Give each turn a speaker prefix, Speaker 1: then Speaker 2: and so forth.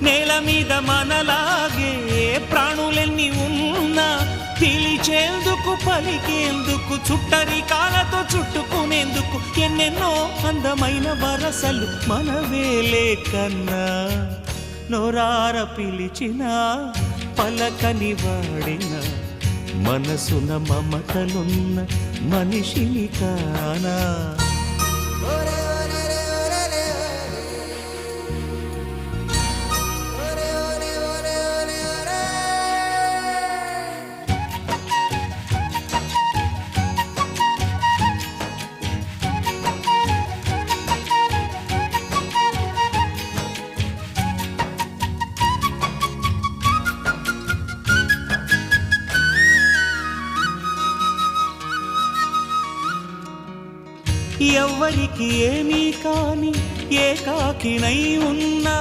Speaker 1: నేల మీద మనలాగే ప్రాణులెన్ని ఉన్నా పిలిచేందుకు పలికేందుకు చుట్టరికాలతో చుట్టుకునేందుకు ఎన్నెన్నో అందమైన వరసలు మనవేలే కన్నా నోరార పిలిచిన పలకని వాడిన మనసున మమతలున్న మనిషిని కానా ఎవ్వరికి ఏమీ కాని ఏకాకినై ఉన్నా